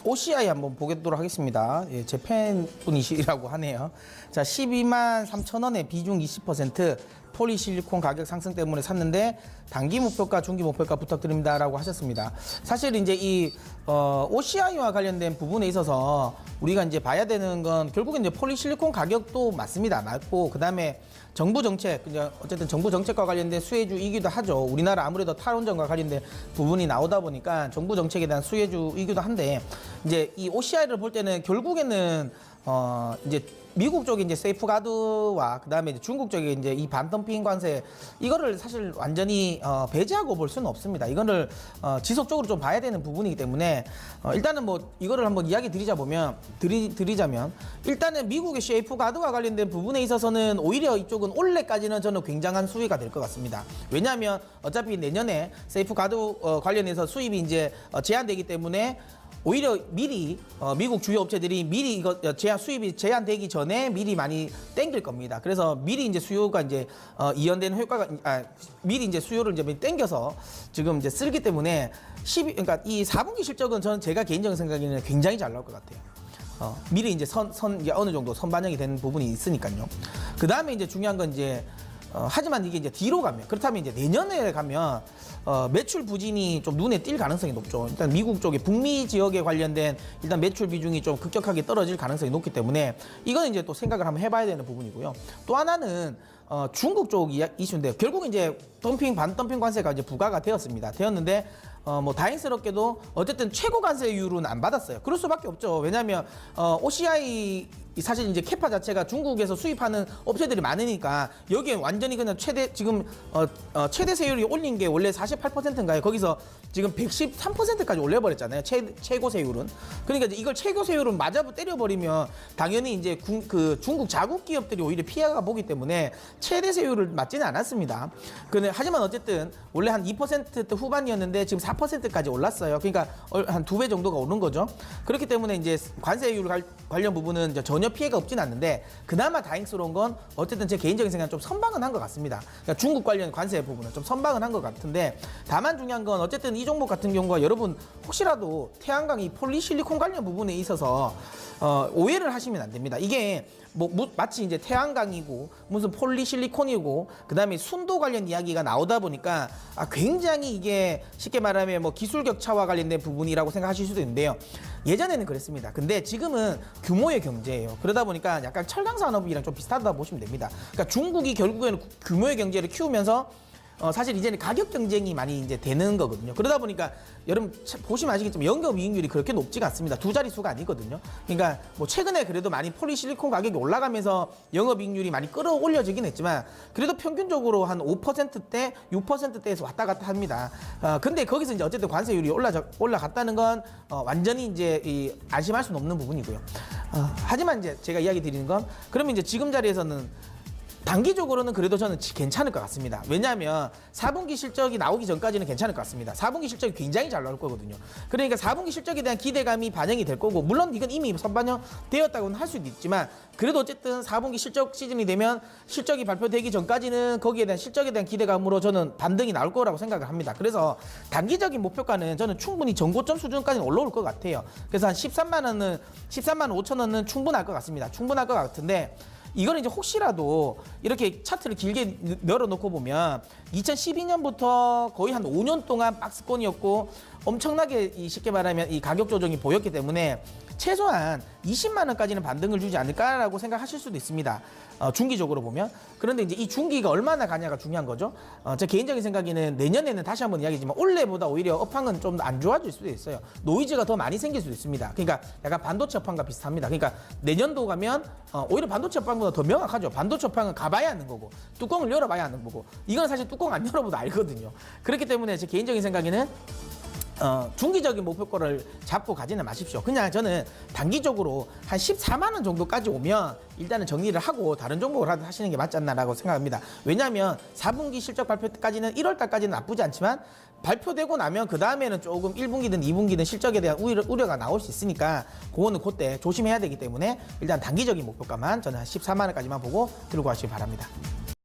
OCI 한번 보도록 하겠습니다. 예, 제 팬분이시라고 하네요. 자, 12만 3천 원에 비중 20% 폴리실리콘 가격 상승 때문에 샀는데 단기 목표가, 중기 목표가 부탁드립니다라고 하셨습니다. 사실 이제 이 OCI와 관련된 부분에 있어서 우리가 이제 봐야 되는 건 결국은 이제 폴리실리콘 가격도 맞습니다. 맞고 그다음에 정부 정책, 어쨌든 정부 정책과 관련된 수혜주이기도 하죠. 우리나라 아무래도 탈원전과 관련된 부분이 나오다 보니까 정부 정책에 대한 수혜주이기도 한데 이제 이 OCI를 볼 때는 결국에는 이제 미국 쪽에 이제 세이프가드와 그다음에 이제 중국 쪽에 이제 이 반덤핑 관세 이거를 사실 완전히 배제하고 볼 수는 없습니다. 이거를 지속적으로 좀 봐야 되는 부분이기 때문에 일단은 뭐 이거를 한번 이야기 드리자면 일단은 미국의 세이프가드와 관련된 부분에 있어서는 오히려 이쪽은 올해까지는 저는 굉장한 수위가 될 것 같습니다. 왜냐하면 어차피 내년에 세이프가드 관련해서 수입이 이제 제한되기 때문에 오히려 미리 미국 주요 업체들이 미리 이거 수입이 제한되기 전에 미리 많이 땡길 겁니다. 그래서 미리 이제 수요가 이제 이연되는 효과가 미리 이제 수요를 이제 땡겨서 지금 이제 쓰기 때문에 그러니까 이 4분기 실적은 저는 제가 개인적인 생각에는 굉장히 잘 나올 것 같아요. 미리 이제 이제 어느 정도 선반영이 되는 부분이 있으니까요. 그 다음에 이제 중요한 건 이제 하지만 이게 이제 뒤로 가면 그렇다면 이제 내년에 가면 매출 부진이 좀 눈에 띌 가능성이 높죠. 일단 미국 쪽에 북미 지역에 관련된 일단 매출 비중이 좀 급격하게 떨어질 가능성이 높기 때문에 이거는 이제 또 생각을 한번 해봐야 되는 부분이고요. 또 하나는 중국 쪽 이슈인데 결국 이제 반덤핑 관세가 이제 부과가 되었는데 뭐 다행스럽게도 어쨌든 최고 관세율은 안 받았어요. 그럴 수밖에 없죠. 왜냐하면 OCI 사실 이제 캐파 자체가 중국에서 수입하는 업체들이 많으니까 여기에 완전히 그냥 최대 세율이 올린 게 원래 48%인가요? 거기서 지금 113%까지 올려버렸잖아요. 최고 세율은. 그러니까 이제 이걸 최고 세율은 때려버리면 당연히 이제 중국 자국 기업들이 오히려 피해가 보기 때문에 최대 세율을 맞지는 않았습니다. 하지만 어쨌든 원래 한 2% 후반이었는데 지금 4%까지 올랐어요. 그러니까 한 2배 정도가 오른 거죠. 그렇기 때문에 이제 관세율 관련 부분은 이제 전혀 피해가 없진 않는데 그나마 다행스러운 건 어쨌든 제 개인적인 생각은 좀 선방은 한 것 같습니다. 그러니까 중국 관련 관세 부분은 좀 선방은 한 것 같은데 다만 중요한 건 어쨌든 이 종목 같은 경우가 여러분 혹시라도 태양광 이 폴리실리콘 관련 부분에 있어서 오해를 하시면 안 됩니다. 이게 마치 이제 태양광이고 무슨 폴리실리콘이고 그다음에 순도 관련 이야기가 나오다 보니까 굉장히 이게 쉽게 말하면 뭐 기술 격차와 관련된 부분이라고 생각하실 수도 있는데요. 예전에는 그랬습니다. 근데 지금은 규모의 경제예요. 그러다 보니까 약간 철강 산업이랑 좀 비슷하다 보시면 됩니다. 그러니까 중국이 결국에는 규모의 경제를 키우면서 사실 이제는 가격 경쟁이 많이 이제 되는 거거든요. 그러다 보니까 여러분 보시면 아시겠지만 영업이익률이 그렇게 높지가 않습니다. 두 자릿수가 아니거든요. 그러니까 뭐 최근에 그래도 많이 폴리실리콘 가격이 올라가면서 영업이익률이 많이 끌어올려지긴 했지만 그래도 평균적으로 한 5%대, 6%대에서 왔다 갔다 합니다. 근데 거기서 이제 어쨌든 관세율이 올라갔다는 건 완전히 이제 안심할 수는 없는 부분이고요. 하지만 이제 제가 이야기 드리는 건 그러면 이제 지금 자리에서는 단기적으로는 그래도 저는 괜찮을 것 같습니다. 왜냐하면 4분기 실적이 나오기 전까지는 괜찮을 것 같습니다. 4분기 실적이 굉장히 잘 나올 거거든요. 그러니까 4분기 실적에 대한 기대감이 반영이 될 거고 물론 이건 이미 선반영되었다고는 할 수도 있지만 그래도 어쨌든 4분기 실적 시즌이 되면 실적이 발표되기 전까지는 거기에 대한 실적에 대한 기대감으로 저는 반등이 나올 거라고 생각을 합니다. 그래서 단기적인 목표가는 저는 충분히 전고점 수준까지는 올라올 것 같아요. 그래서 한 13만 5천 원은 충분할 것 같습니다. 충분할 것 같은데 이거는 이제 혹시라도 이렇게 차트를 길게 열어놓고 보면 2012년부터 거의 한 5년 동안 박스권이었고 엄청나게 쉽게 말하면 이 가격 조정이 보였기 때문에 최소한 20만 원까지는 반등을 주지 않을까라고 생각하실 수도 있습니다. 중기적으로 보면. 그런데 이제 이 중기가 얼마나 가냐가 중요한 거죠. 제 개인적인 생각에는 내년에는 다시 한번 이야기지만 올해보다 오히려 업황은 좀 안 좋아질 수도 있어요. 노이즈가 더 많이 생길 수도 있습니다. 그러니까 약간 반도체 업황과 비슷합니다. 그러니까 내년도 가면 오히려 반도체 업황보다 더 명확하죠. 반도체 업황은 가봐야 하는 거고 뚜껑을 열어봐야 하는 거고 이건 사실 뚜껑 안 열어봐도 알거든요. 그렇기 때문에 제 개인적인 생각에는 중기적인 목표가를 잡고 가지는 마십시오. 그냥 저는 단기적으로 한 14만 원 정도까지 오면 일단은 정리를 하고 다른 종목을 하시는 게 맞지 않나라고 생각합니다. 왜냐하면 4분기 실적 발표 때까지는 1월 달까지는 나쁘지 않지만 발표되고 나면 그 다음에는 조금 1분기든 2분기든 실적에 대한 우려가 나올 수 있으니까 그거는 그때 조심해야 되기 때문에 일단 단기적인 목표가만 저는 한 14만 원까지만 보고 들고 가시기 바랍니다.